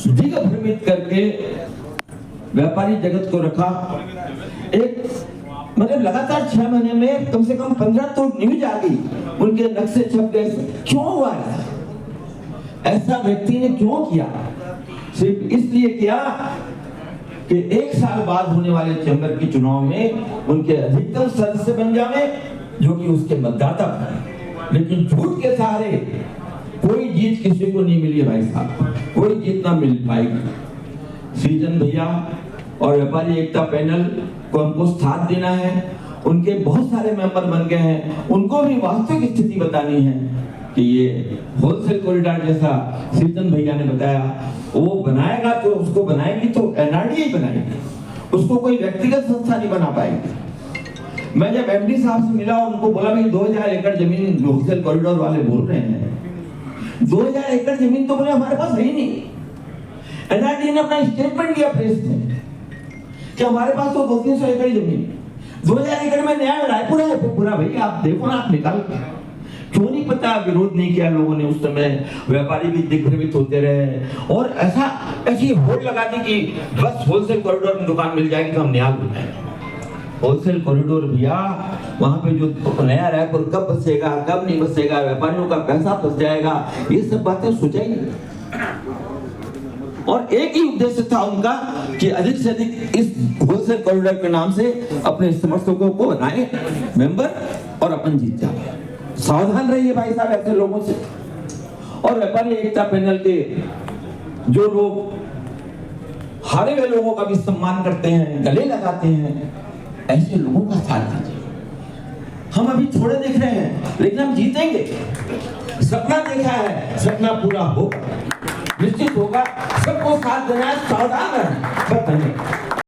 दिग्भ्रमित करके व्यापारी जगत को रखा। एक मतलब लगातार 6 महीने में कम से कम 15 तो न्यूज आ गई, उनके नक्शे छप गए। क्यों हुआ ऐसा व्यक्ति ने क्यों किया? सिर्फ इसलिए किया कि 1 साल बाद होने वाले चैम्बर के चुनाव में उनके अधिकतम सदस्य बन जावे, जो कि उसके मतदाता थे। लेकिन झूठ के सहारे कोई जीत किसी को नहीं मिली भाई साहब, कोई जीत ना मिल पाएगी। सृजन भैया और व्यापारी एकता पैनल को हमको साथ देना है। उनके बहुत सारे मेंबर बन गए हैं, उनको भी वास्तविक स्थिति बतानी है कि ये होलसेल कॉरिडोर जैसा सृजन भैया ने बताया, वो बनाएगा तो उसको बनाएगी तो एनआरडी ही बनाएगी, उसको कोई व्यक्तिगत संस्था नहीं बना पाएगी। मैं जब एमडी साहब से मिला और उनको बोला भाई 2000 एकड़ जमीन होलसेल कॉरिडोर वाले बोल रहे हैं, 2000 एकड़ जमीन तो बोले हमारे पास है ही नहीं। एनआरडी ने अपना स्टेटमेंट दिया प्रेस में कि हमारे पास तो 200-300 एकड़ जमीन, 2000 एकड़ में नया रायपुर है पूरा। भाई आप देखो ना, आप निकाल क्यों नहीं पता? विरोध नहीं किया लोगों ने उस समय, व्यापारी भी दिग्भ्रमित होते रहे और ऐसी होड़ लगा दी कि बस होलसेल कॉरिडोर में दुकान मिल जाएगी तो हम निहाल हो जाएंगे। होलसेल कॉरिडोर भैया, वहां पे जो नया रायपुर कब बसेगा, कब नहीं बसेगा, व्यापारियों का पैसा फंस जाएगा, ये सब बातें सोचा ही नहीं। और एक ही उद्देश्य था उनका कि अधिक से अधिक इस होलसेल कॉरिडोर के नाम से अपने समर्थकों को बनाए मेंबर और अपन जीत जाए। सावधान रहिए भाई साहब ऐसे लोगों से। और व्यापारी एकता पैनल के जो लोग हारे हुए लोगों का भी सम्मान करते हैं, गले लगाते हैं, ऐसे लोगों का साथ दीजिए। हम अभी थोड़े दिख रहे हैं लेकिन हम जीतेंगे। सपना देखा है, सपना पूरा होगा, निश्चित होगा। सबको साथ देना है, सावधान रहना।